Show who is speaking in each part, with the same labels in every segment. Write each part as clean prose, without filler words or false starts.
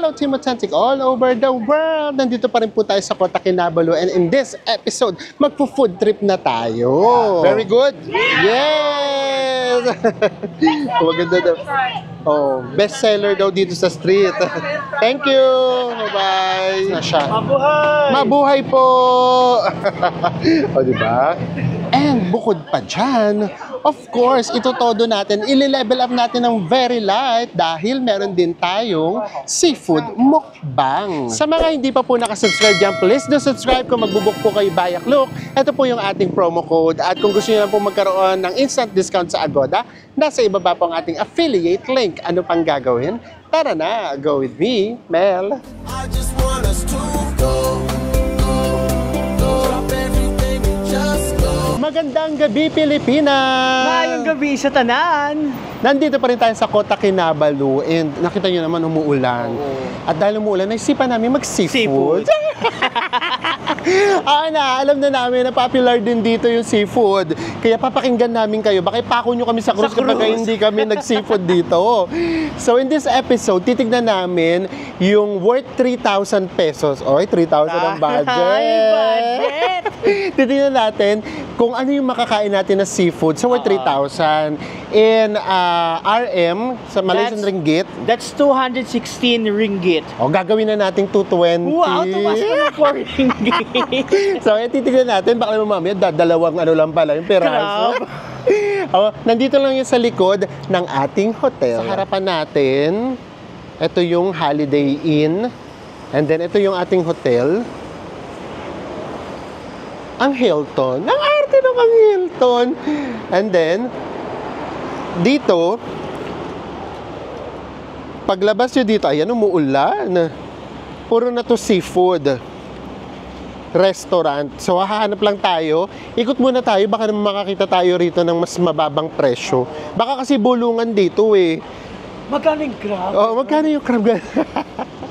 Speaker 1: fellow Team Authentic all over the world. Nandito pa rin po tayo sa Kota Kinabalu, and in this episode, magpo-food trip na tayo.
Speaker 2: Very good.
Speaker 1: Yes! Maganda daw. Oh, best seller daw dito sa street. Thank you. Bye-bye. Na siya.
Speaker 2: Mabuhay!
Speaker 1: Mabuhay po! O, diba? And bukod pa dyan, of course, ito todo natin, ili-level up natin ng very light dahil meron din tayong seafood mukbang. Sa mga hindi pa po nakasubscribe dyan, please do subscribe kung magbubuk po kayo Bayak Look. Ito po yung ating promo code. At kung gusto nyo lang po magkaroon ng instant discount sa Agoda, nasa ibaba po ang ating affiliate link. Ano pang gagawin? Tara na, go with me, Mel.
Speaker 3: I just want us to go. Drop everything and just go.
Speaker 1: Magandang gabi, Pilipinas!
Speaker 2: Mayong gabi sa tanan!
Speaker 1: Nandito pa rin tayo sa Kota Kinabalu and nakita nyo naman umuulan. At dahil umuulan, naisipan namin mag-seafood. Alam na namin na popular din dito yung seafood. Kaya papakinggan namin kayo. Baka ipako nyo kami sa cruise kapag hindi kami nag-seafood dito. So in this episode, titignan namin yung worth 3,000 pesos. Oy, 3,000 ang budget! Titignan natin kung ano yung makakain natin na seafood sa worth 3,000. In RM, sa Malaysian ringgit.
Speaker 2: That's 216 ringgit.
Speaker 1: O, gagawin na nating 220.
Speaker 2: Wow, tumas pa ng 4 ringgit.
Speaker 1: So, titignan natin. Baka naman mamaya, dalawang ano lang pala yung peraso. Nandito lang yun sa likod ng ating hotel. Sa harapan natin, ito yung Holiday Inn. And then, ito yung ating hotel. Ang Hilton. Ang arte ng ang Hilton. And then, dito, paglabas nyo dito, ayan, umuulan. Puro na to seafood restaurant. So, hahanap lang tayo. Ikot muna tayo. Baka naman makakita tayo rito ng mas mababang presyo. Baka kasi bulungan dito eh.
Speaker 2: Magkano yung crab?
Speaker 1: Oh, magkano yung crab?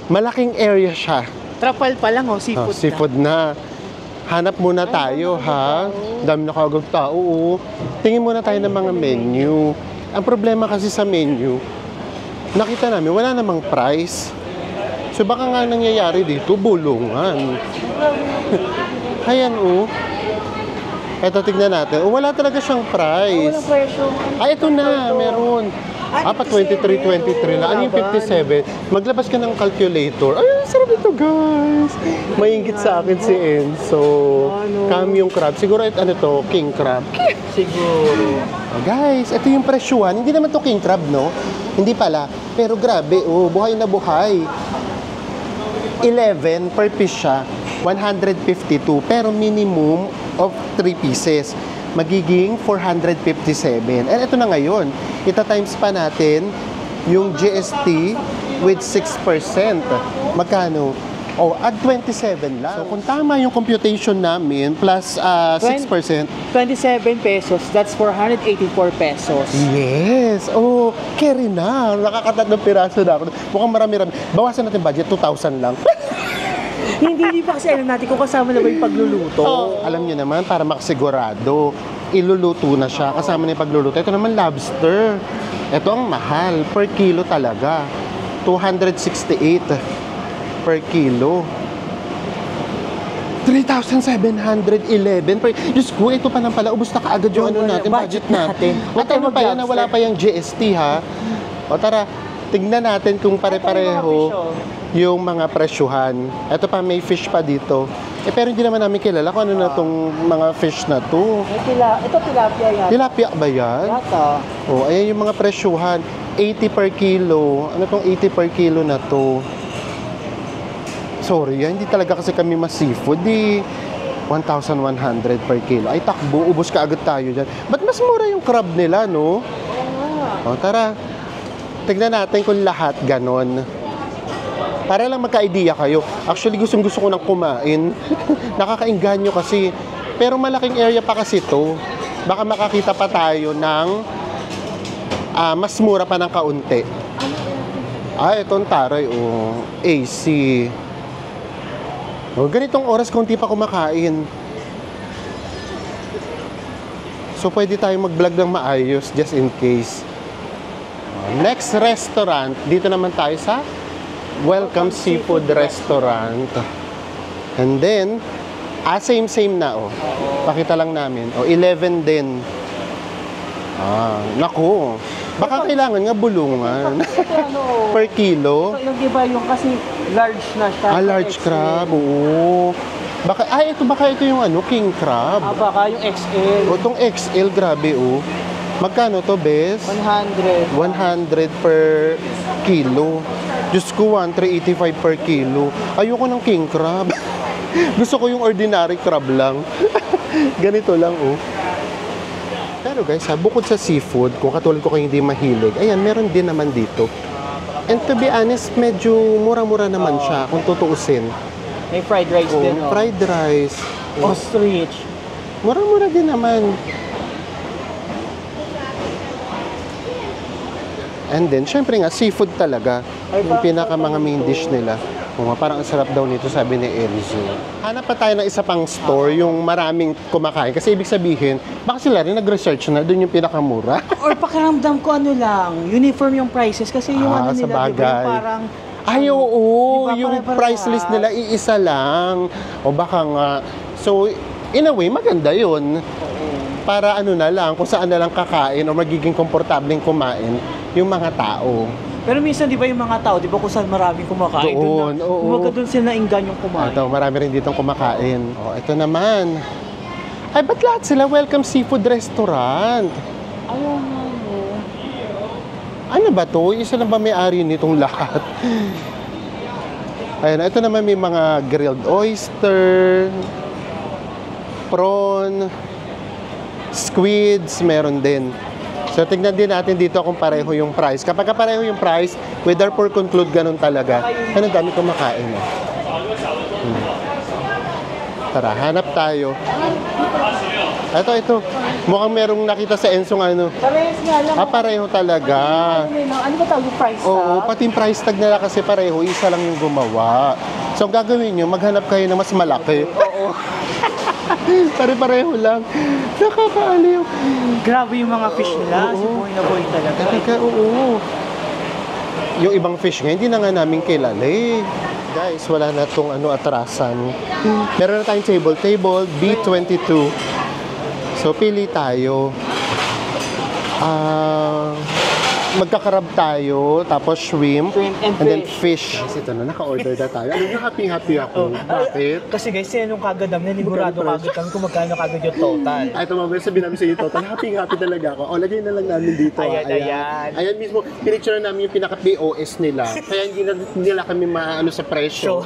Speaker 1: Malaking area siya.
Speaker 2: Trapal pa lang, seafood,
Speaker 1: Seafood na. Hanap muna tayo, ha? Dami na kagad tao, oo. Tingin muna tayo ng mga menu. Ang problema kasi sa menu, nakita namin, wala namang price. So baka nga nangyayari dito, bulungan. Ayan, oh. Eto, tignan natin. Oh, wala talaga siyang price.
Speaker 2: Walang presyo.
Speaker 1: Ay, ito na, meron. Pa 23, 23 lang. Ano yung 57? Maglabas ka ng calculator. Ay, sarap ito, guys. Maingit sa akin si Enzo. Kamyong crab. Siguro, ano to? King crab.
Speaker 2: Siguro.
Speaker 1: Oh, guys, ito yung presyuhan. Hindi naman to king crab, no? Hindi pala. Pero grabe, oh, buhay na buhay. 11 per piece siya. 152. Pero minimum of 3 pieces. Magiging 457. And ito na ngayon. Ita-times pa natin yung GST with 6%. Magkano? Oh, add 27 lang. So, kung tama yung computation namin, plus 6%.
Speaker 2: 27 pesos, that's 484 pesos.
Speaker 1: Yes! Oh, carry na. Nakakatatlong piraso na ako. Mukhang marami-rami. Bawasan natin budget, 2,000 lang.
Speaker 2: Hindi pa kasi alam natin kung kasama na ba yung pagluluto.
Speaker 1: Oh, alam niyo naman, para makasigurado, iluluto na siya. Kasama na yung pagluluto. Ito naman, lobster. Ito ang mahal. Per kilo talaga. 268 per kilo. 3,711 per... Diyos ko, ito pa nang pala. Ubus na kaagad yung ano natin, budget natin. At ano pa yan, na wala pa yung GST, ha? O tara, tignan natin kung pare-pareho yung mga presyuhan. Ito pa, may fish pa dito. Pero hindi naman namin kilala kung ano na itong mga fish na to.
Speaker 2: Ito tilapia yan.
Speaker 1: Tilapia ba yan?
Speaker 2: Yata.
Speaker 1: O, ayan yung mga presyuhan. 80 per kilo. Ano tong 80 per kilo na to? Sorry, hindi talaga kasi kami mas-seafood. 1,100 per kilo. Ay, takbo. Ubus ka agad tayo dyan. Ba't mas mura yung crab nila, no? O, tara. Tignan natin kung lahat ganon. Para lang magka-idea kayo. Actually, gustong-gusto ko nang kumain. Nakakainganyo kasi. Pero malaking area pa kasi to. Baka makakita pa tayo ng mas mura pa ng kaunti. Itong taray, oh. AC. Oh, ganitong oras kung di pa kumakain. So, pwede tayong mag-vlog ng maayos just in case. Next restaurant, dito naman tayo sa Welcome Seafood Restaurant. And then, same na oh. Pakita lang namin. 11 din. Naku. Baka kailangan nga bulungan.
Speaker 2: Ano,
Speaker 1: Per kilo.
Speaker 2: yung diba yung kasi large na siya.
Speaker 1: Large crab. Oo. Baka ito yung king crab.
Speaker 2: Baka yung XL.
Speaker 1: O, itong XL, grabe oh. Magkano to, Bes?
Speaker 2: 100.
Speaker 1: 100 per kilo. Diyos ko, 385 per kilo. Ayoko ng king crab. Gusto ko yung ordinary crab lang. Ganito lang, oh. Pero guys, bukod sa seafood, kung katulad ko kayo hindi mahilig, ayan, meron din naman dito. And to be honest, medyo mura-mura naman siya, kung tutuusin.
Speaker 2: May fried rice din,
Speaker 1: Fried rice.
Speaker 2: Ostrich.
Speaker 1: Mura-mura din naman. And then, syempre nga, seafood talaga. Yung pinaka mga main dish nila. Parang ang sarap daw nito, sabi ni Enzo. Hanap pa tayo ng isa pang store, yung maraming kumakain. Kasi ibig sabihin, baka sila rin nag-research na doon yung pinakamura.
Speaker 2: Or pakiramdam ko uniform yung prices. Kasi yung
Speaker 1: Sa
Speaker 2: nila,
Speaker 1: bagay.
Speaker 2: diba, yung parang...
Speaker 1: Ay, oo,
Speaker 2: Diba,
Speaker 1: yung
Speaker 2: pare-parehas?
Speaker 1: price list nila, iisa lang. O baka nga. So, in a way, maganda yun. Para na lang, kung saan na lang kakain o magiging komportableng kumain yung mga tao.
Speaker 2: Pero minsan, di ba yung mga tao, di ba kung saan maraming kumakain?
Speaker 1: Doon, oo.
Speaker 2: Doon sila nainggan yung kumain.
Speaker 1: Ito, marami rin ditong kumakain. Ito naman. Ay, ba't lahat sila welcome seafood restaurant?
Speaker 2: Ayaw nga mo.
Speaker 1: Ano ba to? Isa lang ba may-ari nitong lahat? Ayan, ito naman may mga grilled oyster, prawn, squids, meron din. So, tignan din natin dito kung pareho yung price. Kapag pareho yung price, we therefore conclude ganun talaga. Ano, dami kumakain. Tara, hanap tayo. Ito. Mukhang merong nakita sa Enzo ng ano.
Speaker 2: Parehas nga lang.
Speaker 1: Pareho talaga.
Speaker 2: Ano ba tawag yung price tag?
Speaker 1: Oo, pati yung price tag nila kasi pareho, isa lang yung gumawa. So, ang gagawin nyo, maghanap kayo ng mas malaki.
Speaker 2: Oo.
Speaker 1: Pare-pareho lang. Nakakaaliw.
Speaker 2: Grabe yung mga fish nila. Si boy na boy talaga.
Speaker 1: Talaga, oo. Yung ibang fish nga, hindi na nga namin kilala eh. Guys, wala na tong atrasan. Meron na tayong table B22. So, pili tayo. Magkakarab tayo, tapos shrimp,
Speaker 2: and
Speaker 1: then fish. Kasi ito na, naka-order na tayo. Alam nyo, happy ako. Bakit?
Speaker 2: Kasi guys, sinanong kagad namin, nanigurado kagad kami kung magkano kagad yung total.
Speaker 1: Ay, ito mamaya sabihin namin sa iyo total. Happy talaga ako. Lagay na lang namin dito.
Speaker 2: Ayan.
Speaker 1: Ayan mismo, pinicture na namin yung pinaka-POS nila. Kaya hindi na nila kami maano sa presyo.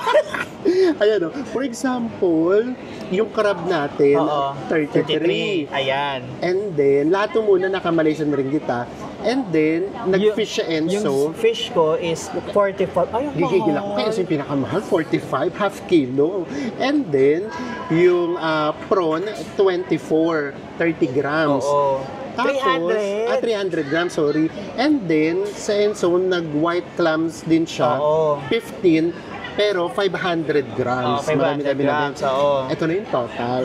Speaker 1: Ayan o. For example, yung crab natin, 33.
Speaker 2: Ayan.
Speaker 1: And then, lahat muna naka-Malaysian ringgit ha. And then, nag-fish siya Enzo.
Speaker 2: Yung fish ko is 45. Ay, ang
Speaker 1: Gigigil ako. Kaya yung pinakamahal, 45, half kilo. And then, yung prawn, 24, 30 grams.
Speaker 2: Oo.
Speaker 1: Tapos,
Speaker 2: 300.
Speaker 1: 300 grams, sorry. And then, sa Enzo, nag-white clams din siya.
Speaker 2: Oo.
Speaker 1: 15, pero 500 grams.
Speaker 2: 500 grams, oo.
Speaker 1: Ito na yung total.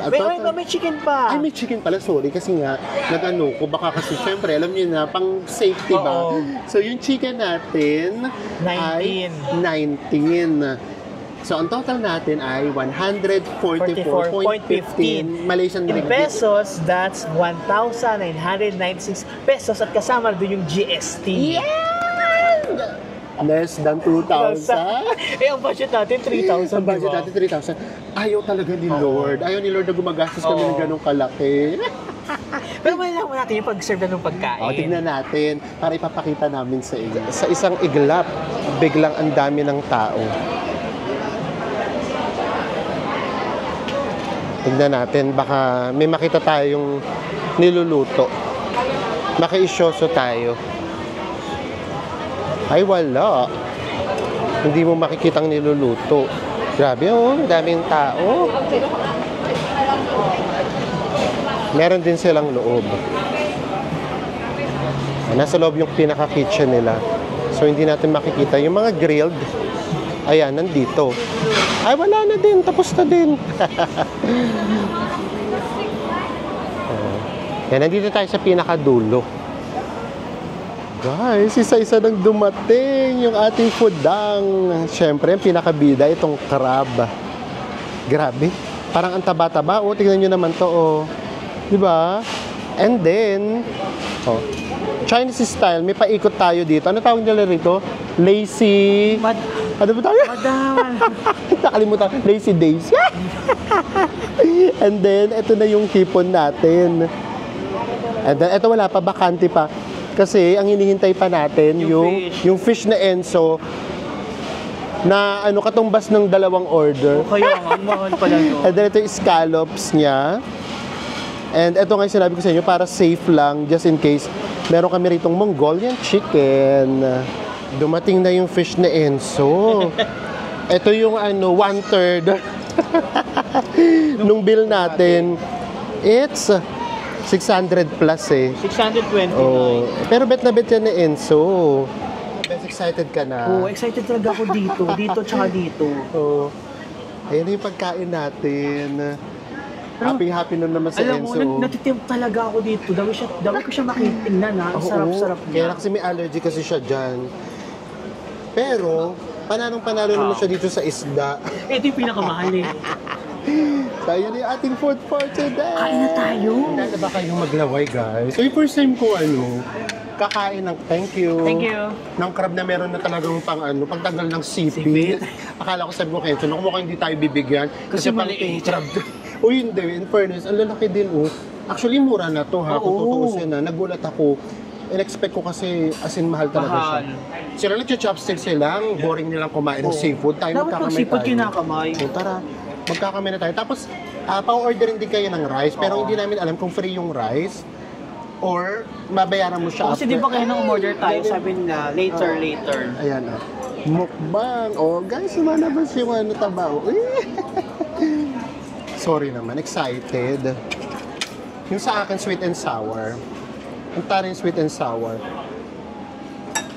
Speaker 2: May chicken pa.
Speaker 1: Ay, may chicken pala, sorry. Kasi nga, nag-ano ko, baka kasi syempre, alam niyo na, pang safety ba?
Speaker 2: Oo.
Speaker 1: So, yung chicken natin
Speaker 2: 19.
Speaker 1: ay 19. So, ang total natin ay 144.15 Malaysian
Speaker 2: In
Speaker 1: ringgit.
Speaker 2: pesos, that's 1,996 pesos at kasama doon yung GST.
Speaker 1: Less than 2,000.
Speaker 2: Ang budget natin, 3,000.
Speaker 1: Ang budget natin, 3,000. Ayaw talaga ni Lord. Ayaw ni Lord na gumagastos kami ng ganong kalaki.
Speaker 2: Pero malalaman natin yung pag-serve na ng pagkain.
Speaker 1: Tignan natin para ipapakita namin sa inyo. Sa isang iglap, biglang ang dami ng tao. Tignan natin, baka may makita tayong niluluto. Maki-isyoso tayo. Ay, wala. Hindi mo makikitang niluluto. Grabe, daming tao. Meron din silang loob. Nasa loob yung pinaka-kitchen nila. So, hindi natin makikita. Yung mga grilled, ayan, nandito. Ay, wala na din. Tapos na din. Yan, nandito tayo sa pinaka-dulo. Guys, isa-isa nang dumating yung ating foodang. Siyempre, ang pinakabida, itong crab. Grabe. Parang ang taba-taba. O, tignan nyo naman to, oh. Diba? And then, oh, Chinese style, may paikot tayo dito. Ano tawag nila rito? Lazy... Ano ba tayo? Nakalimutan. Lazy days. And then, ito na yung hipon natin. And then, ito wala pa, bakante pa. Kasi, ang hinihintay pa natin, yung fish na Enso, na ano, katumbas ng dalawang order.
Speaker 2: Kaya nga, mahal pala no.
Speaker 1: And then, ito yung scallops niya. And ito nga yung sinabi ko sa inyo, para safe lang, just in case, meron kami ritong Mongolian chicken. Dumating na yung fish na Enso. Ito yung ano, 1/3 nung bill natin. It's 600 plus eh.
Speaker 2: 629.
Speaker 1: Oh, pero bet na bet yan ni Enso. Bet excited ka na.
Speaker 2: Oh, excited talaga ako dito. Dito tsaka dito.
Speaker 1: Oh. Ayan na yung pagkain natin. Happy na naman sa
Speaker 2: Alam mo,
Speaker 1: Enso.
Speaker 2: natitimp talaga ako dito. Dawi ko siya makitingnan ha. Ang
Speaker 1: Oo,
Speaker 2: sarap-sarap
Speaker 1: kaya
Speaker 2: niya.
Speaker 1: kasi may allergy kasi siya dyan. Pero, panalo naman siya dito sa isda.
Speaker 2: Ito yung pinakamahal eh.
Speaker 1: So, yun yung ating food for today.
Speaker 2: Kain na tayo.
Speaker 1: Handa na ba kayong maglaway, guys? So, yung first time ko, kakain ng thank you.
Speaker 2: Thank you.
Speaker 1: Ng crab na meron na talagang pagtanggal ng sipit.
Speaker 2: Sipit.
Speaker 1: Akala ko sabi mo kayo, naku mukhang hindi tayo bibigyan.
Speaker 2: Kasi
Speaker 1: pang
Speaker 2: maliit.
Speaker 1: crab. O hindi, in fairness, ang lalaki din, oh. Actually, mura na to, ha? Kung
Speaker 2: Oo.
Speaker 1: tutuusin na. Nagulat ako. In-expect ko kasi, as in, mahal talaga siya.
Speaker 2: Mahal.
Speaker 1: Sila nagcha-chopstick silang, boring nilang kumain ng seafood. Tayo
Speaker 2: Dapat pag
Speaker 1: magkakamay
Speaker 2: sipot
Speaker 1: tayo.
Speaker 2: kinakamay.
Speaker 1: So, tara, magkakamay na tayo. Tapos, pa-orderin din kayo ng rice, pero hindi namin alam kung free yung rice or mabayaran mo siya
Speaker 2: Kasi di ba kayo nang umorder tayo, sabi nila, later.
Speaker 1: Ayan, mukbang. Oh, guys, sumanabas yung tabaw. Sorry naman, excited. Yung sa akin, sweet and sour. Ang taring sweet and sour.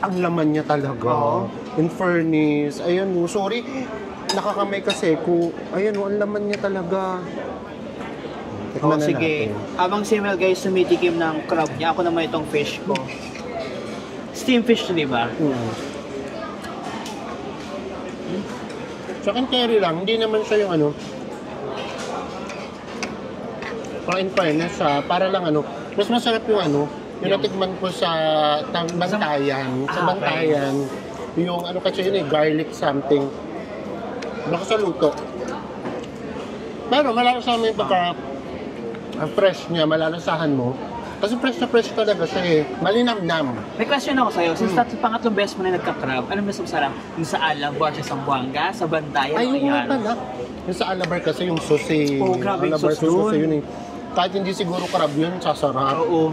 Speaker 1: Ang laman niya talaga.
Speaker 2: Oo.
Speaker 1: In fairness, ayan mo, sorry, nakakamay kasi ko. Ayan mo, ang laman niya talaga. Tikman na
Speaker 2: Sige.
Speaker 1: natin.
Speaker 2: Habang si Mel guys tumitikim ng crab niya, ako naman itong fish ko. Steam fish to, di ba?
Speaker 1: Sa akin, carry lang. Hindi naman siya yung in fairness, para lang mas masarap yung yung natikman ko sa Bantayan. Sa
Speaker 2: Ah,
Speaker 1: Bantayan, yung kasi yun garlic something. Baka sa luto. Pero malalasahan mo yung fresh niya, malalasahan mo. Kasi fresh talaga siya eh. Malinamnam.
Speaker 2: May question ako sa'yo. Since pangatlong beses mo na nagka-crab, ano mas masarap? Yung sa Alabor, sa Zamboanga, sa Bantayan,
Speaker 1: Ay,
Speaker 2: o
Speaker 1: yung
Speaker 2: yan?
Speaker 1: pala. Yung sa Alabar kasi yung susi.
Speaker 2: Oo, grabe yung
Speaker 1: Alabar
Speaker 2: sauce
Speaker 1: susi
Speaker 2: dun.
Speaker 1: yun eh. Kahit hindi siguro crab yun, sasarap.
Speaker 2: Oo.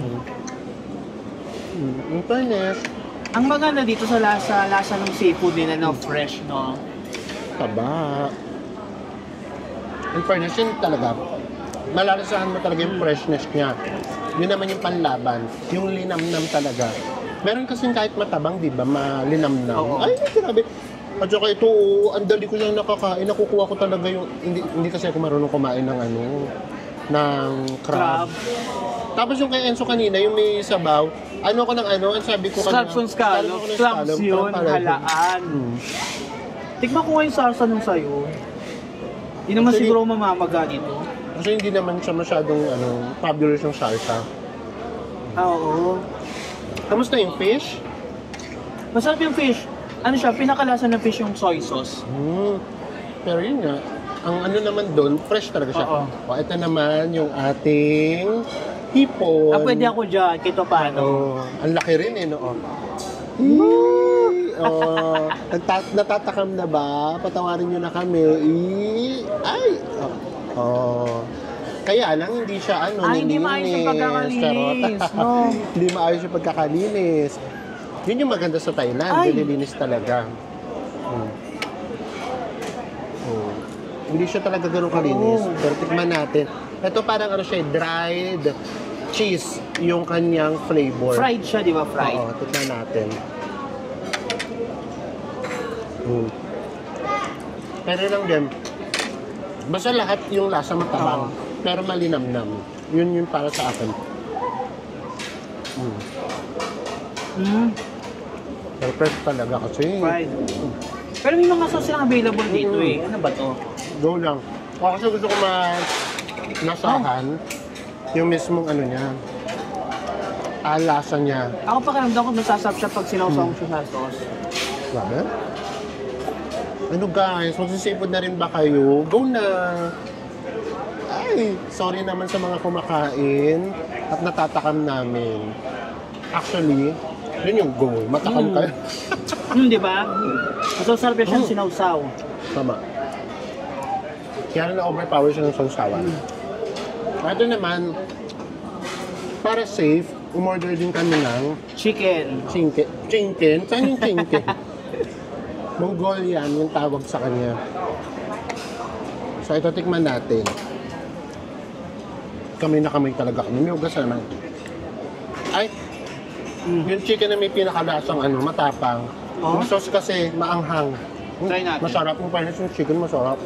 Speaker 1: In fairness,
Speaker 2: Ang maganda dito sa lasa ng seafood nila na fresh, no?
Speaker 1: taba. In fairness, yun talaga. Malalasahan mo talaga yung freshness niya. Yun naman yung panlaban. Yung linamnam talaga. Meron kasing kahit matabang, di ba, malinamnam.
Speaker 2: Oo.
Speaker 1: Ay, grabe. At saka ito, ang dali ko lang nakakain. Nakukuha ko talaga yung, hindi kasi ako marunong kumain ng ng crab. Tapos yung kay Enzo kanina, yung may sabaw, ang sabi ko
Speaker 2: Scallops on scallops. Clams yun, halaan. Tikman ko nga yung salsa nung sa'yo. Hindi naman
Speaker 1: Actually,
Speaker 2: siguro mamamaga dito.
Speaker 1: Kasi hindi naman siya masyadong fabulous yung salsa.
Speaker 2: Oo.
Speaker 1: Kamusta yung fish?
Speaker 2: Masarap yung fish. Ano siya, pinakalasa ng fish yung soy sauce.
Speaker 1: Pero yun nga, ang naman doon, fresh talaga siya.
Speaker 2: Oo.
Speaker 1: O, ito naman yung ating hipon.
Speaker 2: Pwede ako dyan, kito paano.
Speaker 1: Ang laki rin eh, no? Natatakam na ba? Patawarin nyo na kami. Ay! Kaya lang, hindi siya
Speaker 2: Hindi maayos yung pagkakalinis. No.
Speaker 1: Hindi maayos yung pagkakalinis. Yun yung maganda sa Thailand.
Speaker 2: Ay.
Speaker 1: Nililinis talaga. Hindi siya talaga ganun kalinis. Pero tikman natin. Ito parang siya, dried cheese yung kanyang flavor.
Speaker 2: Fried siya, di ba? Fried.
Speaker 1: Oo, tikman natin. Pero lang din, basta lahat yung lasa matabang, pero malinamnam. Yun para sa akin. Perfect talaga kasi.
Speaker 2: Fried. Pero may mga sauce silang available dito eh. Ano ba to?
Speaker 1: Go lang. Ako kasi gusto ko nasahan yung mismong ano niya. Lasa niya.
Speaker 2: Ako pakiramdam ko masasarap siya pag sinawsaw siya sa sauce.
Speaker 1: Grabe. Ano guys, magsisipod na rin ba kayo? Go na! Ay, sorry naman sa mga kumakain at natatakam namin. Actually, yun yung goal. Matakam kayo.
Speaker 2: Di ba? Masasarap siyang sinawsaw.
Speaker 1: Tama. Kaya na-overpower siya ng sausawan. Ito naman, para safe, umorder din kami ng
Speaker 2: Chicken.
Speaker 1: Chinken? Saan yung chinken? Mongolian yung tawag sa kanya. So ito tikman natin. Kamay na kamay talaga kami. May ugas naman. Ay, yung chicken na may pinakalasang matapang. Yung sauce kasi maanghang.
Speaker 2: Try natin.
Speaker 1: Masarap. Yung fairness yung chicken masarap.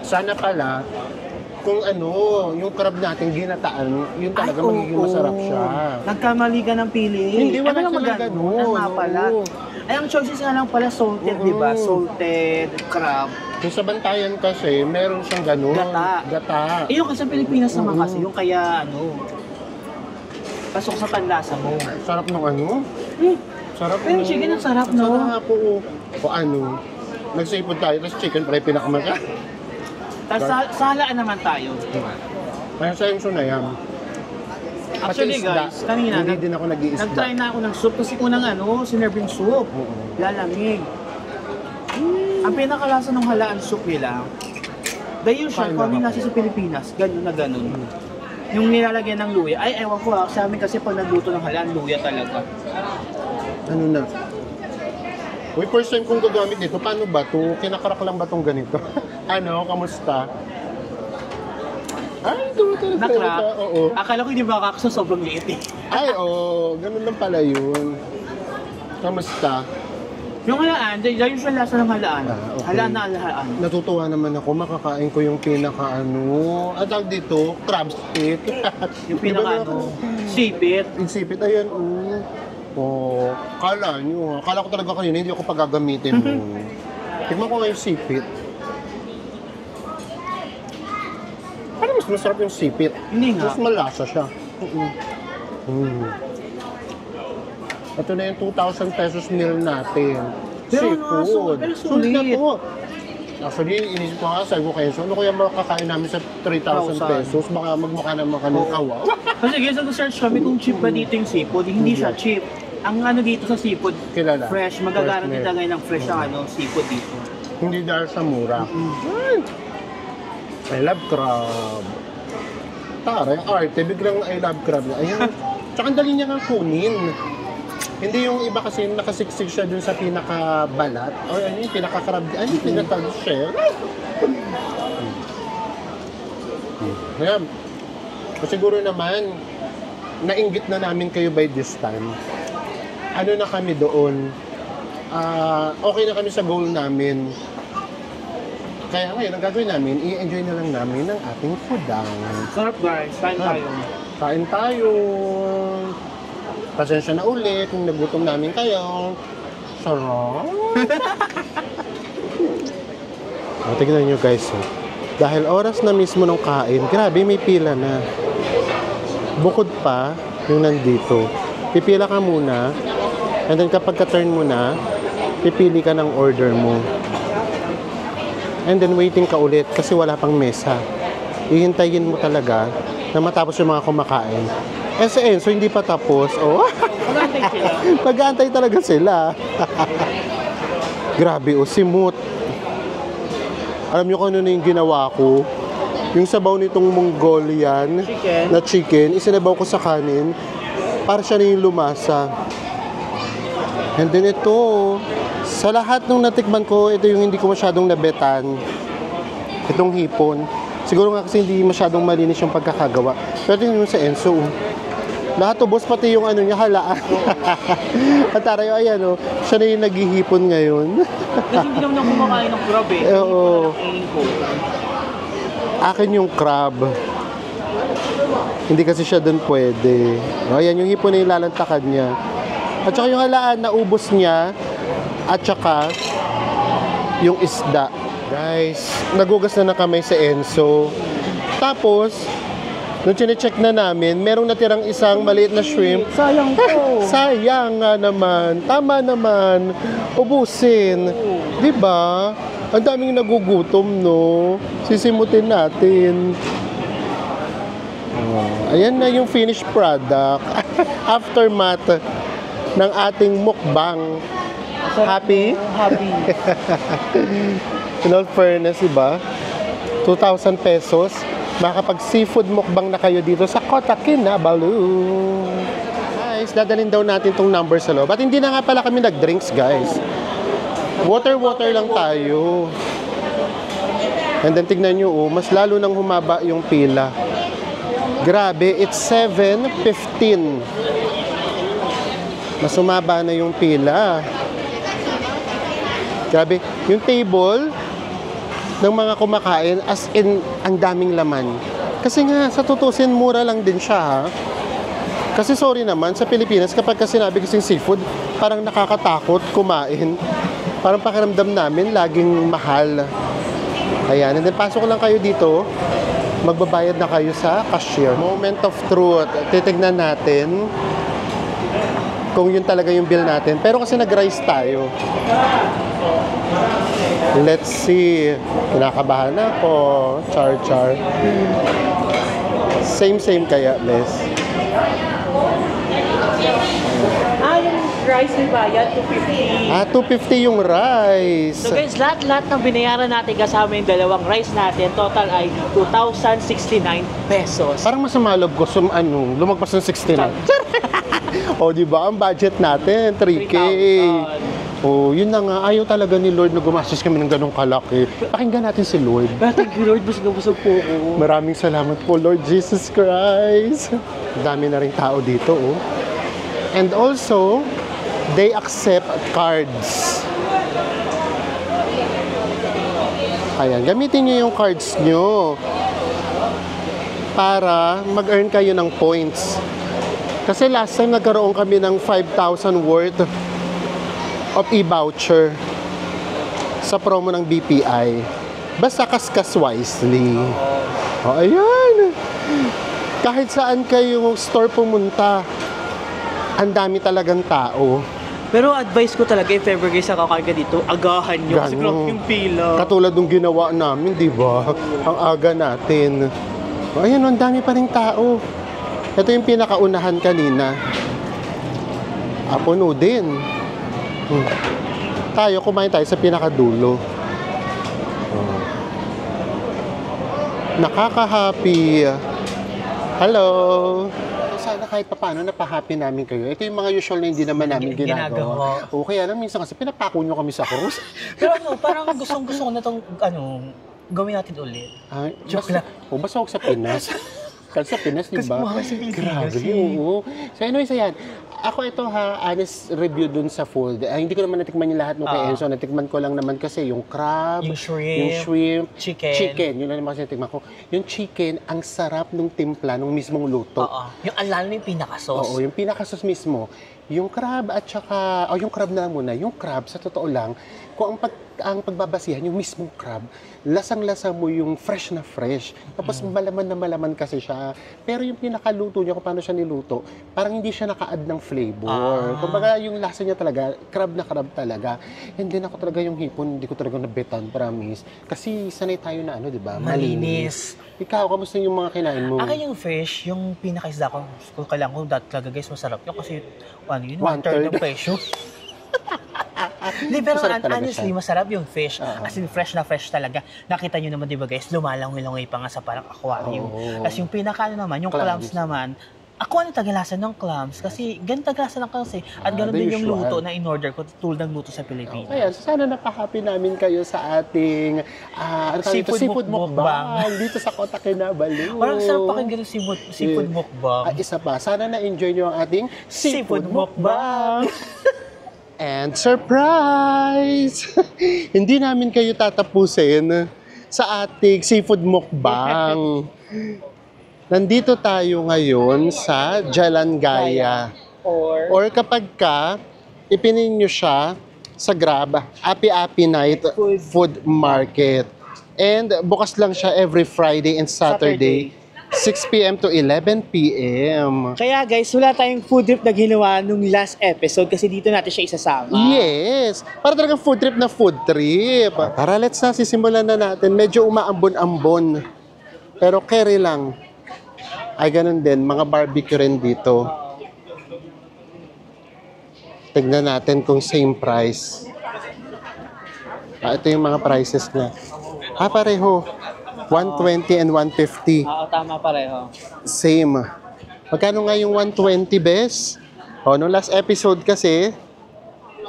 Speaker 1: Sana pala, kung yung crab natin ginataan, yun talaga magiging masarap siya.
Speaker 2: Nagkamali ka ng pili.
Speaker 1: Hindi, wala
Speaker 2: lang
Speaker 1: siya ng ganun.
Speaker 2: Ano nga pala? Ay, ang choices nga lang pala salted, di ba? Salted, crab.
Speaker 1: Yung sa Bantayan kasi, meron siyang ganun. Gata.
Speaker 2: Yung kasi sa Pilipinas naman kasi, yung kaya pasok sa panlasa mo.
Speaker 1: Sarap ng Sarap
Speaker 2: Pero yung chicken ang sarap, no?
Speaker 1: Sarap po. O nagsipod tayo, tapos chicken pala yung pinakamaka.
Speaker 2: Tapos sa halaan naman tayo.
Speaker 1: Kaya sa yung sunayam.
Speaker 2: Actually guys, kanina
Speaker 1: hindi din ako nag-iisda.
Speaker 2: nag-try na ako ng soup kasi unang sinerving soup. Lalamig. Ang pinakalasa ng halaan soup nila, the usual, kung ano nasa sa Pilipinas, ganun na ganun. Yung nilalagyan ng luya, ay ewan ko sa amin kasi pag nagluto ng halaan, luya talaga.
Speaker 1: Ano na? Uy, first time kong gagamit nito. Paano ba to? Kinakarak lang ba tong ganito? Kamusta? Ay,
Speaker 2: Nakrap?
Speaker 1: Oo.
Speaker 2: Akala ko hindi makakasa, sobrang liit eh.
Speaker 1: Ay, oo. Ganun lang pala yun. Kamusta?
Speaker 2: Yung halaan, the usual lasa ng halaan.
Speaker 1: Okay.
Speaker 2: Halaan na halaan.
Speaker 1: Natutuwa naman ako. Makakain ko yung pinaka At dito, crab stick.
Speaker 2: Yung pinaka sipit.
Speaker 1: Insipit. Ayan, kala nyo. Kala ko talaga kanina, hindi ako pagagamitin mo. Tignan ko nga yung sipit. Parang mas masarap yung sipit.
Speaker 2: Hindi nga.
Speaker 1: Mas malasa siya. Ito na yung 2,000 pesos meal natin.
Speaker 2: Pero
Speaker 1: Sulit na
Speaker 2: sulit.
Speaker 1: to. Actually, inisip ko nga, sabi ko kayo, ano kaya makakain namin sa 3,000 pesos? Baka magmukha naman kami kawaw.
Speaker 2: Kasi guys, nag-search kami kung cheap ba dito yung seafood. Hindi siya cheap. Ang dito sa seafood,
Speaker 1: Kilala.
Speaker 2: fresh. Magagaranti
Speaker 1: Fresh
Speaker 2: talaga ng fresh ang seafood dito.
Speaker 1: Hindi dahil sa mura. I love crab. Taray, arte. Biglang I love crab. Ayan. Tsaka ang dali niya nga kunin. Hindi yung iba kasi nakasiksik siya dun sa pinakabalat. O yung pinakakrab. Ano yung pinaka-shell? Ayan. Siguro naman, nainggit na namin kayo by this time. Ano na kami doon? Okay na kami sa goal namin. Kaya ngayon, ang gagawin namin, i-enjoy na lang namin ng ating food down.
Speaker 2: Sarap guys, kain tayo.
Speaker 1: Kain tayo. Pasensya na ulit kung nagutom namin kayo. Sarap. Tignan nyo guys. Dahil oras na mismo ng kain, grabe may pila na. Bukod pa yung nandito. Pipila ka muna. And then kapag ka-turn mo na, pipili ka ng order mo. And then waiting ka ulit kasi wala pang mesa. Ihintayin mo talaga na matapos yung mga kumakain. So hindi pa tapos.
Speaker 2: Mag-aantay sila.
Speaker 1: Mag-aantay talaga sila. Grabe, simut. Alam niyo kung ano na yung ginawa ko? Yung sabaw nitong Mongolian na chicken, isinabaw ko sa kanin para siya na yung lumasa. And then ito, sa lahat ng natikman ko, ito yung hindi ko masyadong nabetan. Itong hipon. Siguro nga kasi hindi masyadong malinis yung pagkakagawa. Pero tingnan mo sa Enzo. Lahat ubos, pati yung ano niya, halaan. At tarayo, ayan siya na yung naghihipon ngayon.
Speaker 2: Kasi hindi naman ako kumakain ng crab eh.
Speaker 1: Oo. Akin yung crab. Hindi kasi siya doon pwede. O, ayan, yung hipon na yung lalantakan niya. At saka yung halaan, naubos niya. At saka, yung isda. Guys, nagugas na kamay sa Enzo. Tapos, nung chinecheck na namin, merong natirang isang maliit na shrimp.
Speaker 2: Sayang po.
Speaker 1: Sayang nga naman. Tama naman. Ubusin. Diba? Ang daming nagugutom, no? Sisimutin natin. Oh, ayan na yung finished product. Aftermath ng ating mukbang. Happy?
Speaker 2: Happy.
Speaker 1: In all fairness, diba? 2,000 pesos. Makakapag seafood mukbang na kayo dito sa Kota Kinabalu. Guys, dadalhin daw natin tong number sa loob. At hindi na nga pala kami nag-drinks, guys. Water lang tayo. And then tignan nyo, oh, mas lalo nang humaba yung pila. Grabe, it's 7:15. Mas humaba na yung pila. Grabe, yung table ng mga kumakain, as in, ang daming laman. Kasi nga, sa tutusin, mura lang din siya, ha? Kasi sorry naman, sa Pilipinas, kapag kasi sinabi kasing seafood, parang nakakatakot kumain. Parang pakiramdam namin, laging mahal. Ayan, and then pasok lang kayo dito, magbabayad na kayo sa cashier. Moment of truth. Titignan natin kung yun talaga yung bill natin. Pero kasi nag-rice tayo. Let's see. Kinakabahan ako. Char. Same kaya, Miss.
Speaker 4: Yung rice may bayad, 250.
Speaker 1: 250 yung rice.
Speaker 4: So guys, lahat ng binayaran natin kasama yung dalawang rice natin, total ay 2,069 pesos.
Speaker 1: Parang masama loob ko, lumagpas ng 69. O, di ba? Ang budget natin, 3K.
Speaker 4: 3,000.
Speaker 1: O, yun na nga. Ayaw talaga ni Lord na gumastos kami ng ganong kalaki. Pakinggan natin si Lord.
Speaker 4: Thank you Lord, busog na busog po ako.
Speaker 1: Maraming salamat po, Lord Jesus Christ. Dami na rin tao dito, oh. And also, they accept cards. Ayan, gamitin nyo yung cards nyo para mag-earn kayo ng points. Kasi last time nagkaroon kami ng 5,000 worth of e-voucher sa promo ng BPI. Basta kaskas wisely. O, ayan. Kahit saan kayo store pumunta, ang dami talagang tao.
Speaker 4: Pero advice ko talaga, if ever guys kakakarga dito, agahan nyo kasi grabe yung pila.
Speaker 1: Katulad ng ginawa namin, di ba? Ang aga natin. O, ayan, ang dami pa rin tao. Ito yung pinakaunahan kanina. Puno din. Tayo, kumain tayo sa pinakadulo. Nakaka-happy. Hello. Sana kahit paano napahappy namin kayo. Ito yung mga usual na hindi naman namin ginagawa. O kaya lang minsan kasi pinapako nyo kami sa cruise.
Speaker 4: Pero parang gustong-gusto ko na itong, gawin natin ulit. Joke lang.
Speaker 1: Basta huwag sa Pinas. Kasi sa Pinas, di ba?
Speaker 4: Kasi
Speaker 1: Grabe, oo. So anyways, ayan. Ako ito honest review dun sa food. Hindi ko naman natikman yung lahat no kay Enzo. Natikman ko lang naman kasi yung crab,
Speaker 4: yung shrimp,
Speaker 1: chicken. Yun lang naman kasi natikman ko. Yung chicken, ang sarap nung timpla, nung mismong luto.
Speaker 4: Yung alala na yung pinaka-sauce.
Speaker 1: Oo, yung pinaka-sauce mismo. Yung crab at saka, yung crab na muna. Yung crab, sa totoo lang, kung ang pagbabasihan, yung mismong crab, lasang-lasa mo yung fresh na fresh. Tapos malaman na malaman kasi siya. Pero yung pinakaluto niya, kung paano siya niluto, parang hindi siya naka-add ng flavor. Kumbaga yung lasa niya talaga, crab na crab talaga. And then ako talaga yung hipon, hindi ko talaga nabetan, promise. Kasi sanay tayo na di ba?
Speaker 4: Malinis.
Speaker 1: Ikaw, kamusta yung mga kinain mo?
Speaker 4: Akin yung fish, yung pinaka-isda ko, kailangan ko talaga guys, masarap yun kasi yun,
Speaker 1: 1/3
Speaker 4: ng presyo. Hindi, pero
Speaker 1: Masarap talaga
Speaker 4: honestly,
Speaker 1: siya.
Speaker 4: masarap yung fish. As in, fresh na fresh talaga. Nakita nyo naman, di ba guys, lumalangoy-langoy pa nga sa parang aquarium. Kasi yung pinaka naman, yung clams naman, ako tagalasan ng clams kasi ganun tagalasan ng clams at ganun din yung luto na in-order ko tulad ng luto sa Pilipinas.
Speaker 1: Ayan, so sana napahappy namin kayo sa ating seafood mukbang dito sa Kota Kinabalu.
Speaker 4: Parang sarap pakinggan yung seafood mukbang.
Speaker 1: Isa pa, sana na-enjoy nyo ang ating seafood mukbang. And surprise! Hindi namin kayo tatapusin sa ating seafood mukbang. Nandito tayo ngayon sa Jalan Gaya. Or kapag ka, ipinin nyo siya sa Grab, Api Night Food Market. And bukas lang siya every Friday and Saturday. 6 p.m. to 11 p.m.
Speaker 4: Kaya guys, wala tayong food trip na ginawa nung last episode kasi dito natin siya isasama.
Speaker 1: Yes! Para talagang food trip na food trip. Tara, let's na, sisimulan na natin. Medyo umaambon-ambon. Pero carry lang. Ay, ganun din. Mga barbecue rin dito. Tignan natin kung same price. Ito yung mga prices niya. Pareho. 120 and 150.
Speaker 4: Oo, tama pareho.
Speaker 1: Same. Magkano nga yung 120, bes? Nung last episode kasi,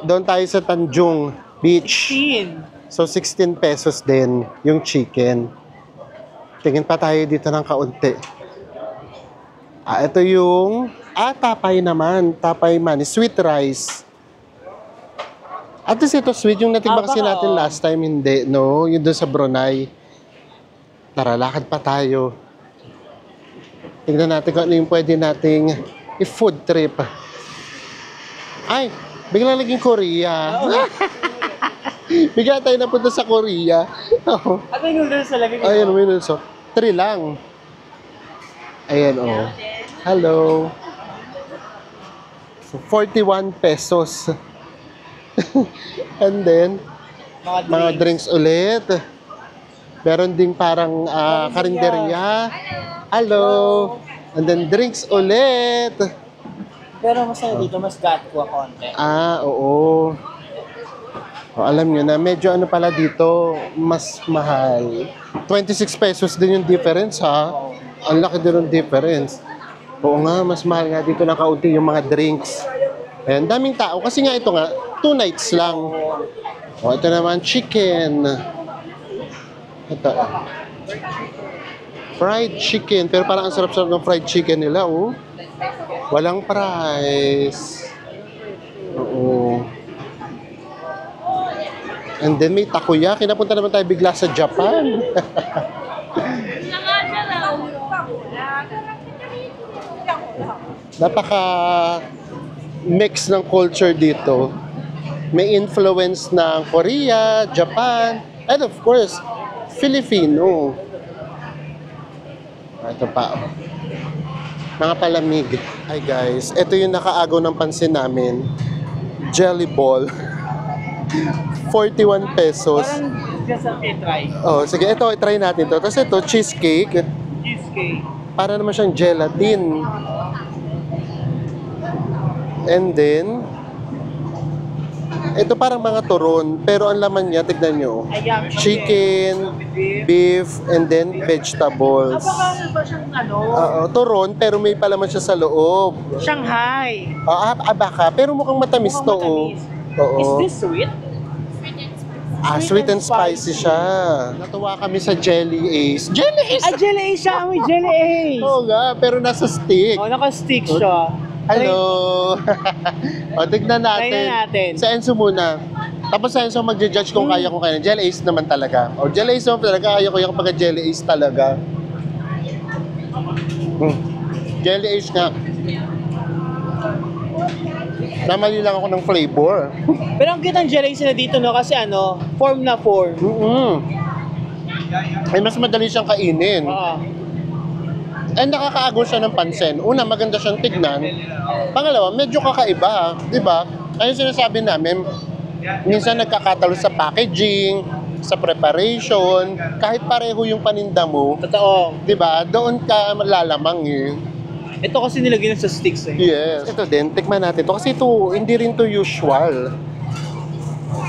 Speaker 1: doon tayo sa Tanjung Beach.
Speaker 4: 16.
Speaker 1: So, 16 pesos din yung chicken. Tingin pa tayo dito ng kaunti. Ito yung... tapay naman. Tapay man. Sweet rice. At least ito sweet. Yung natikba kasi natin last time, hindi. No? Yung doon sa Brunei. Tara, lakad pa tayo. Tingnan natin kung ano yung pwede nating i-food trip. Ay, biglang naging Korea. Bigla tayo napunta sa Korea.
Speaker 4: Ano yung noodles sa lamig?
Speaker 1: Ayan, may noodles. 3 lang. Ayan, Hello. So, 41 pesos. And then, mga drinks ulit. Meron ding parang karinderya. Hello. And then drinks ulit.
Speaker 4: Pero masaya dito, mas gat ko konti.
Speaker 1: Oo. Alam nyo na, medyo ano pala dito, mas mahal. 26 pesos din yung difference, ha? Ang laki din yung difference. Oo nga, mas mahal nga dito na kaunti yung mga drinks. Ayan, daming tao. Kasi nga ito nga, 2 nights lang. Ito naman, chicken. Ito. Fried chicken. Pero parang ang sarap-sarap ng fried chicken nila, Walang price. Oo. And then may takoyaki. Napunta naman tayo bigla sa Japan. Napaka mix ng culture dito. May influence ng Korea, Japan, and of course, Filipino. Ito pa. Mga palamig. Hi guys, ito yung nakaagaw ng pansin namin. Jelly ball. 41 pesos.
Speaker 4: Parang just try.
Speaker 1: Sige, ito, try natin to. Tapos ito, cheesecake.
Speaker 4: Cheesecake.
Speaker 1: Para naman siyang gelatin. And then, ito parang mga turon, pero ang laman niya, tignan nyo. Chicken, beef, and then vegetables.
Speaker 4: Baka ba siyang
Speaker 1: Turon, pero may palaman siya sa loob.
Speaker 4: Shanghai.
Speaker 1: Baka, pero mukhang matamis to.
Speaker 4: Matamis.
Speaker 1: Oo.
Speaker 4: Is this sweet?
Speaker 1: Sweet and spicy siya. Natuwa kami sa Jelly Ace. Jelly Ace!
Speaker 4: Jelly Ace siya. May Jelly Ace.
Speaker 1: Oo nga, pero nasa stick.
Speaker 4: Naka-stick siya.
Speaker 1: Hello! Tignan natin.
Speaker 4: Try na natin.
Speaker 1: Sa Enzo muna. Tapos sa Enzo magja-judge kung kaya ko kaya. Jelly Ace naman talaga. Jelly Ace naman talaga. Kaya ko yung pagka Jelly Ace talaga. Jelly Ace nga. Namali lang ako ng flavor.
Speaker 4: Pero ang cute ang Jelly Ace na dito, no? Kasi form na form.
Speaker 1: Ay, mas madali siyang kainin. And nakakaagaw siya ng pansin. Una, maganda siyang tignan. Pangalawa, medyo kakaiba. Diba? Ayun sinasabi namin, minsan nagkakatalo sa packaging, sa preparation, kahit pareho yung paninda mo.
Speaker 4: Totoo.
Speaker 1: Diba? Doon ka malalamang
Speaker 4: Ito kasi nilagyan sa sticks
Speaker 1: Yes. Ito din, tikman natin ito. Kasi ito, hindi rin to usual.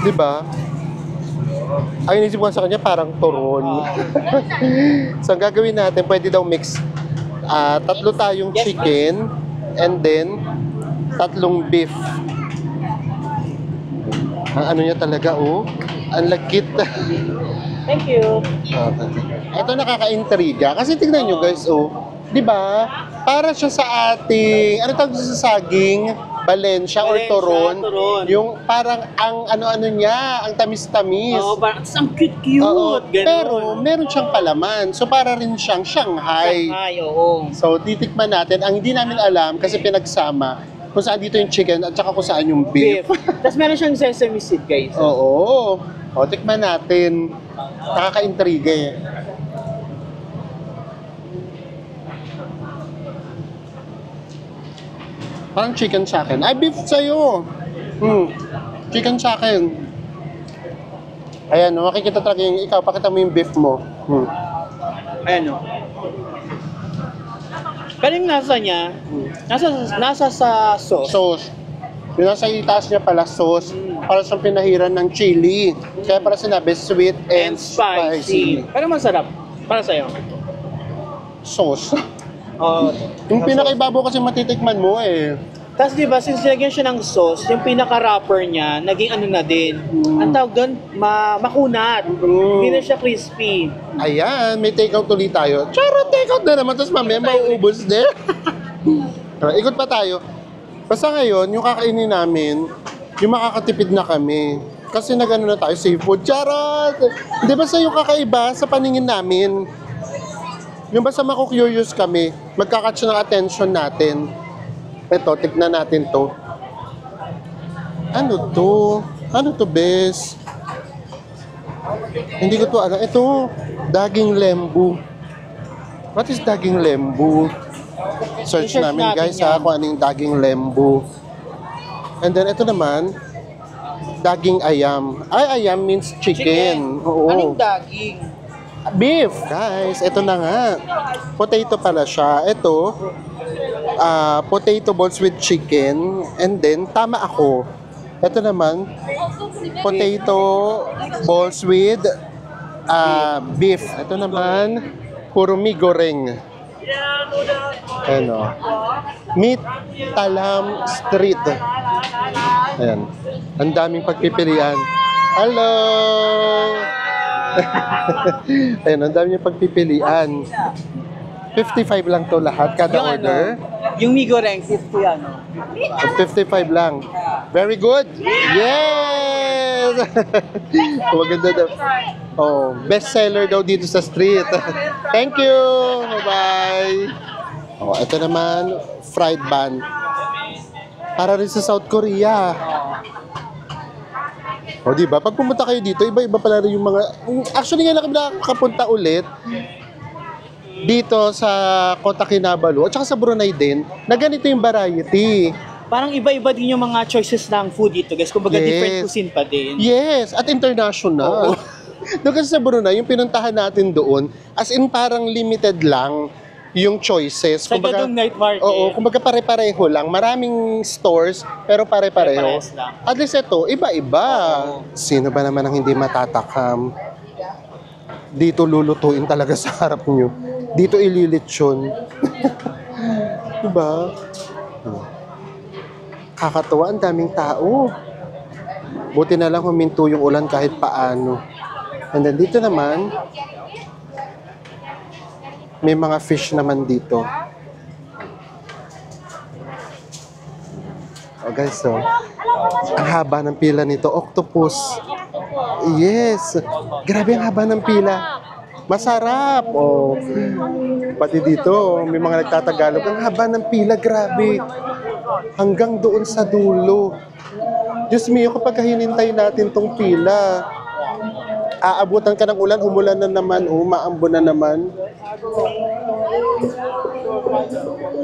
Speaker 1: Diba? Ay, inisip ko sa kanya, parang turon. So, ang gagawin natin, pwede daw mix. 3 tayong chicken, and then 3 beef. Ang ano niya talaga, ang lagkit.
Speaker 4: Thank you.
Speaker 1: Ito nakaka-intriga. Kasi tignan nyo guys, di ba? Para siya sa ating, ano tawag sa saging? Valencia or
Speaker 2: Valencia,
Speaker 1: Toron.
Speaker 2: Toron.
Speaker 1: Yung parang ang ano-ano niya, ang tamis-tamis.
Speaker 2: Oo, parang ang cute-cute.
Speaker 1: Oo,
Speaker 2: Ganon.
Speaker 1: pero meron siyang palaman. So para rin siyang Shanghai.
Speaker 2: Ay, oo.
Speaker 1: So titikman natin. Ang hindi namin alam kasi pinagsama kung saan dito yung chicken at saka kung saan yung beef.
Speaker 2: Beef. Tapos meron siyang sesame seed, guys.
Speaker 1: Oo. O, tikman natin. Nakaka-intriga eh. Parang chicken sa akin. Ay, beef sa'yo. Chicken sa akin. Ayan, makikita talaga yung ikaw. Pakita mo yung beef mo.
Speaker 2: Ayan o. Pero yung nasa niya, nasa sa sauce.
Speaker 1: Sauce. Yung nasa itaas niya pala sauce. Para siyang pinahiran ng chili. Kaya para sinabi, sweet and,
Speaker 2: And spicy. Pero masarap. Para sa'yo.
Speaker 1: Sauce.
Speaker 2: Oh,
Speaker 1: Yung pinakaibabaw kasi matitikman mo eh.
Speaker 2: Tapos diba, since nilagyan siya ng sauce, yung pinaka-wrapper niya, naging ano na din. Ang tawag doon, makunat. Hindi na siya crispy.
Speaker 1: Ayan, may take out ulit tayo. Charot, take out na naman. Tapos mamaya mauubos din. Ikot pa tayo. Basta ngayon, yung kakainin namin, yung makakatipid na kami. Kasi nag-ano na tayo, seafood. Charot! Hindi basta yung kakaiba sa paningin namin. Yung basta maku-curious kami, magkakatch ng attention natin. Ito, tignan natin to. Ano to? Ano to, bes? Hindi ko to alam. Ito, daging lembu. What is daging lembu? Search
Speaker 2: I-search
Speaker 1: namin
Speaker 2: natin
Speaker 1: guys
Speaker 2: yan.
Speaker 1: ha, kung anong daging lembu. And then ito naman, daging ayam. Ay, ayam means chicken. Oo.
Speaker 2: Anong daging?
Speaker 1: Beef! Guys, ito na nga. Potato pala siya. Ito, potato balls with chicken. And then, tama ako. Ito naman, potato balls with beef. Ito naman, puro mi goreng. Ano? Meat Talam Street. Ayan. Ang daming pagpipilian. Hello! Ayun, ang dami yung pagpipilian. 55 lang to lahat, kada
Speaker 2: Yung
Speaker 1: order.
Speaker 2: yung mi goreng, 50 ano.
Speaker 1: 55 lang. Very good! Yes! Maganda daw. Oh, best seller daw dito sa street. Thank you! Bye-bye! Oh, ito naman, fried bun. Para rin sa South Korea. O, di ba? Pag pumunta kayo dito, iba-iba pala rin yung mga... Actually, ngayon lang kami nakakapunta ulit dito sa Kota Kinabalu at saka sa Brunei din, na ganito yung variety.
Speaker 2: Parang iba-iba din yung mga choices ng food dito, guys. Kumbaga,
Speaker 1: Yes.
Speaker 2: different cuisine pa din.
Speaker 1: Yes, at international. Doon kasi sa Brunei, yung pinuntahan natin doon, as in parang limited lang yung choices.
Speaker 2: Sa Gadong Night Market.
Speaker 1: Oo, kumbaga pare-pareho lang. Maraming stores, pero pare-pareho.
Speaker 2: Pare-parehas lang.
Speaker 1: At least ito, iba-iba. Sino ba naman ang hindi matatakam? Dito lulutuin talaga sa harap nyo. Dito ililitsyon. Diba? Kakatuwa, ang daming tao. Buti na lang huminto yung ulan kahit paano. And then dito naman, may mga fish naman dito. Oh guys, so, ang haba ng pila nito, octopus. Yes, grabe ang haba ng pila. Masarap. Oh. Pati dito, may mga nagtatagalog. Ang haba ng pila, grabe. Hanggang doon sa dulo. Diyos mio, kapag hinintay natin tong pila, aabutan ka ng ulan, umulan na naman, umaambon na naman.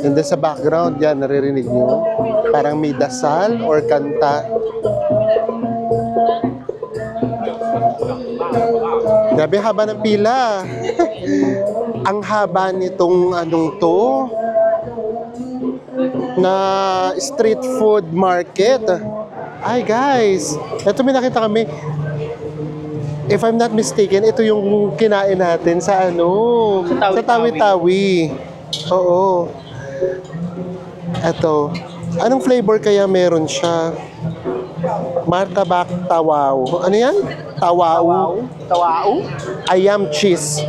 Speaker 1: And then sa background, yan, naririnig nyo. Parang may dasal or kanta. Grabe, haba ng pila. Ang haba nitong anong to na street food market. Ay guys, ito may nakita kami. If I'm not mistaken, ito yung kinain natin sa ano,
Speaker 2: Sa Tawi-Tawi.
Speaker 1: sa Tawi-Tawi. Oo. Ito. Anong flavor kaya meron siya? Martabak tawaw. Ano yan? Tawaw.
Speaker 2: Tawao?
Speaker 1: Ayam cheese.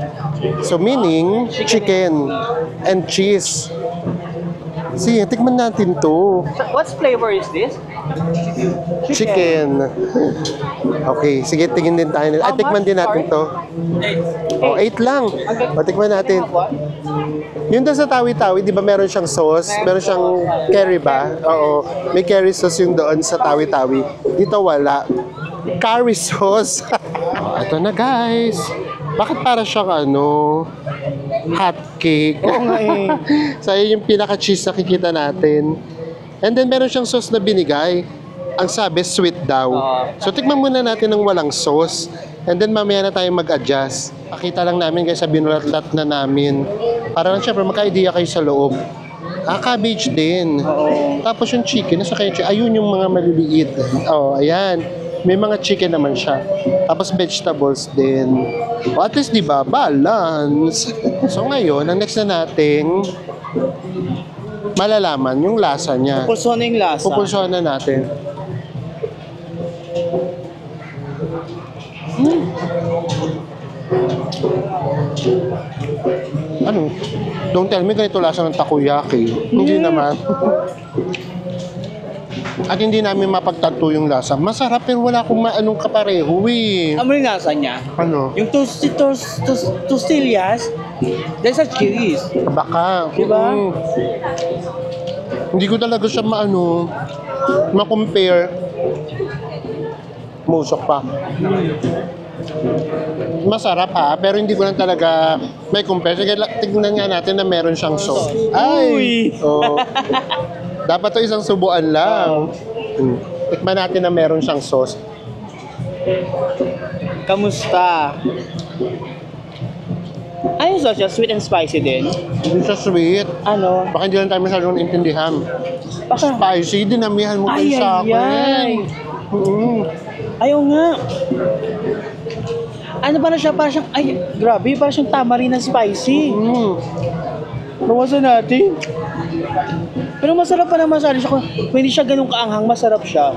Speaker 1: So meaning chicken and cheese. Sige, tikman natin to.
Speaker 2: What flavor is this?
Speaker 1: Chicken. Okay, sige, tingin din tayo. Ay, tikman din natin to. Oh, 8 lang. O, tikman natin. Yun doon sa tawi-tawi, di ba meron siyang sauce? Meron siyang curry ba? Oo. May curry sauce yung doon sa tawi-tawi. Dito wala. Curry sauce. Ito na guys. Bakit para siyang hot cake?
Speaker 2: Oo nga eh.
Speaker 1: So, yun yung pinaka-cheese na kikita natin. And then, meron siyang sauce na binigay. Ang sabi, sweet daw. So, tikman muna natin ng walang sauce. And then, mamaya na tayo mag-adjust. Pakita lang namin guys, sa binulat-lat na namin. Para lang syempre, magka-idea kayo sa loob. Cabbage din. Tapos yung chicken, nasa kayo chicken. Ayun yung mga maliliit. Oh, ayan. May mga chicken naman siya. Tapos vegetables din. O at least, di ba, balance. So ngayon, ang next na nating malalaman yung lasa niya.
Speaker 2: Pulso na yung lasa.
Speaker 1: Pupulsuhan na natin. Ano? Don't tell me ganito lasa ng takoyaki. Hindi naman. At hindi namin mapagtanto yung lasa. Masarap pero wala akong maanong kapareho eh.
Speaker 2: Ano yung lasa niya?
Speaker 1: Ano?
Speaker 2: Yung tostillas, dahil sa cheese.
Speaker 1: Baka.
Speaker 2: Diba?
Speaker 1: Hindi ko talaga siya ma-compare. Musok pa. Masarap pero hindi ko lang talaga may compare. Sige, tignan nga natin na meron siyang sauce. Ay! Oh. Dapat to isang subuan lang. Tikman natin na meron siyang sauce.
Speaker 2: Kamusta? Ayun sauce siya, sweet and spicy din.
Speaker 1: Hindi siya sweet.
Speaker 2: Ano?
Speaker 1: Baka hindi lang tayo masyadong intindihan.
Speaker 2: Baka,
Speaker 1: Spicy, dinamihan mo kayo sa akin.
Speaker 2: Ayaw nga. Ano ba na siya? Parang siyang, ay, grabe, parang siyang tamarind na spicy. Bawasan natin. Pero masarap pa naman siya. Kung hindi siya ganun kaanghang, masarap siya.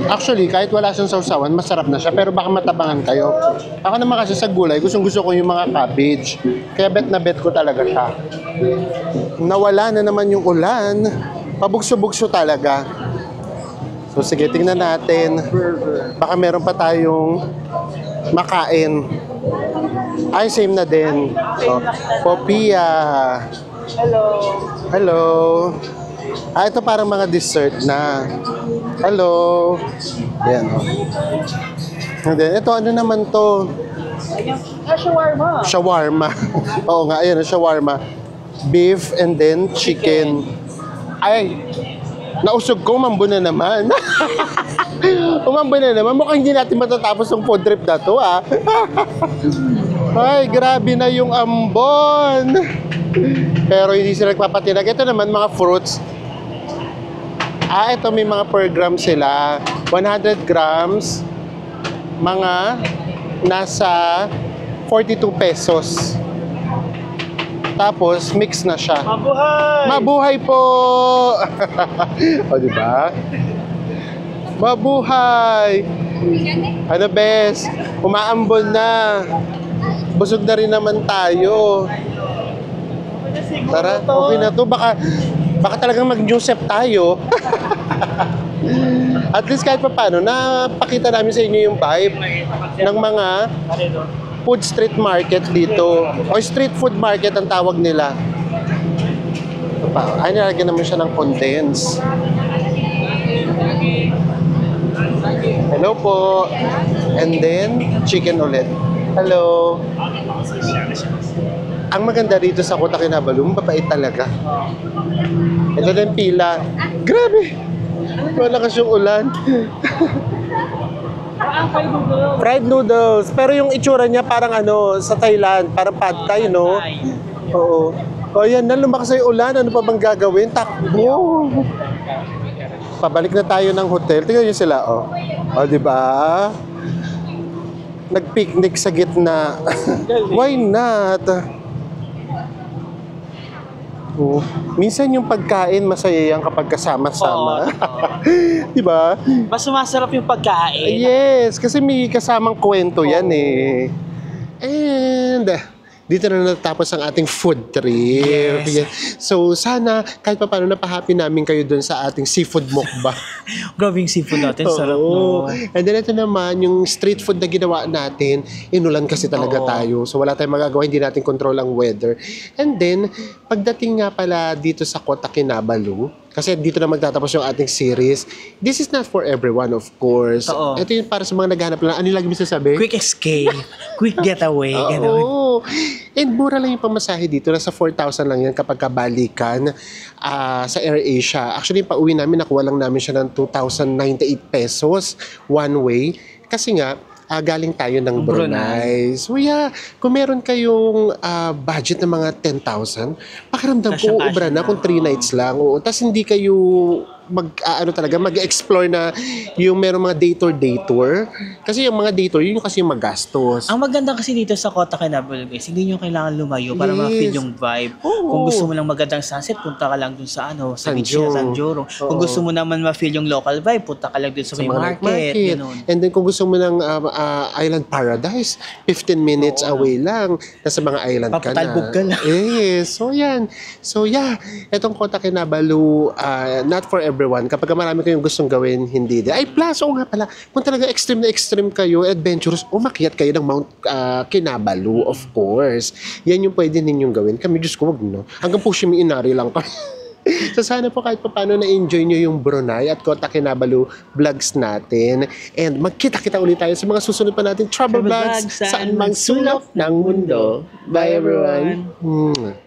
Speaker 1: Actually, kahit wala siyang sausawan, masarap na siya. Pero baka matabangan kayo. Ako naman kasi sa gulay, gusto ko yung mga cabbage. Kaya bet na bet ko talaga siya. Nawala na naman yung ulan. Pabugso-bugso talaga. So sige, tingnan natin. Baka meron pa tayong makain. Ay, same na din. So, Popia.
Speaker 2: Hello.
Speaker 1: Hello. Ito parang mga dessert na. Hello. Yan, And then, ito, ano naman to?
Speaker 2: Shawarma.
Speaker 1: Shawarma. Oo nga, ayan, shawarma. Beef and then chicken. Ay, nausog ko, umambo na naman. Umambo na naman. Mukhang hindi natin matatapos yung food trip na to, Ay, grabe na yung ambon. Pero hindi sila nagpapatinag. Ito naman, mga fruits. Ito may mga per gram sila. 100 grams. Mga nasa 42 pesos. Tapos, mix na siya.
Speaker 2: Mabuhay!
Speaker 1: Mabuhay po! O, diba? Mabuhay! Ano, bes? Umaambon na. Busog na rin naman tayo. Tara, okay na to. Baka talagang mag-Joseph tayo. At least kahit pa paano, napakita namin sa inyo yung vibe ng mga food street market dito. O street food market ang tawag nila. Ay, nilagyan naman siya ng condense. Hello po. And then, chicken ulit. Hello. Ang maganda dito sa Kota Kinabalu, mabait talaga. Ito din pila. Grabe! Malakas yung ulan. Fried noodles. Pero yung itsura niya parang sa Thailand. Parang pad thai, no? Oo. O yan na, lumakas yung ulan. Ano pa bang gagawin? Takbo! Pabalik na tayo ng hotel. Tingnan niyo sila, O, diba? Nag-picnic sa gitna. Why not? Oo. Minsan yung pagkain, masaya yan kapag kasama-sama.
Speaker 4: Oo.
Speaker 1: Di ba?
Speaker 4: Mas sumasarap yung pagkain.
Speaker 1: Yes, kasi may kasamang kwento yan eh. And dito na natapos ang ating food trip.
Speaker 4: Yes.
Speaker 1: So sana kahit pa paano napahappy namin kayo dun sa ating seafood mukbang.
Speaker 4: Grabe yung seafood natin, sarap
Speaker 1: Oo.
Speaker 4: no.
Speaker 1: And then ito naman, yung street food na ginawa natin, inulan kasi talaga
Speaker 4: Oo.
Speaker 1: tayo. So wala tayong magagawa, hindi natin control ang weather. And then, pagdating nga pala dito sa Kota Kinabalu, kasi dito na magtatapos yung ating series, this is not for everyone, of course.
Speaker 4: Oo.
Speaker 1: Ito yung para sa mga naghahanap lang. Ano yung lagi mo sasabi?
Speaker 4: Quick escape, quick getaway, gano'n.
Speaker 1: Oo. And mura lang yung pamasahe dito. Nasa 4,000 lang yan kapag kabalikan sa AirAsia. Actually, yung pauwi namin, nakuha lang namin siya ng 2,098 pesos one way. Kasi nga, galing tayo ng Brunei. So yeah, kung meron kayong budget na mga 10,000, pakiramdam ko
Speaker 4: Kasyang-kasya
Speaker 1: ubra na
Speaker 4: na,
Speaker 1: kung 3
Speaker 4: oo.
Speaker 1: nights lang. Oo. Tapos hindi kayo mag-explore na yung meron mga day tour. Kasi yung mga day tour, yun yung kasi yung magastos.
Speaker 4: Ang maganda kasi dito sa Kota Kinabalu guys, hindi nyo kailangan lumayo para
Speaker 1: Yes.
Speaker 4: ma-feel yung vibe.
Speaker 1: Oo.
Speaker 4: Kung gusto mo lang magandang sunset, punta ka lang dun sa sa beach
Speaker 1: Sanjo.
Speaker 4: na San Joro. Kung
Speaker 1: Oo.
Speaker 4: gusto mo naman ma-feel yung local vibe, punta ka lang dun sa may
Speaker 1: mga
Speaker 4: market.
Speaker 1: night
Speaker 4: Ganun.
Speaker 1: And then kung gusto mo ng Island Paradise, 15 minutes
Speaker 4: Oo.
Speaker 1: away lang. Nasa mga island ka na.
Speaker 4: Papatalbog ka lang.
Speaker 1: Yes. So yan. So yeah, etong Kota Kinabalu, not for everyone. Kapag marami kayong gustong gawin, hindi din. Ay, plus, oo nga pala, kung talaga extreme na extreme kayo, adventurous, umakyat kayo ng Mount Kinabalu, of course. Yan yung pwede ninyong gawin. Kami, Diyos ko, wag no. Hanggang Pushimi Inari lang kami. So sana po kahit paano na-enjoy nyo yung Brunei at Kota Kinabalu vlogs natin. And magkita-kita ulit tayo sa mga susunod pa nating travel vlogs saan mang sulok ng mundo. Bye everyone!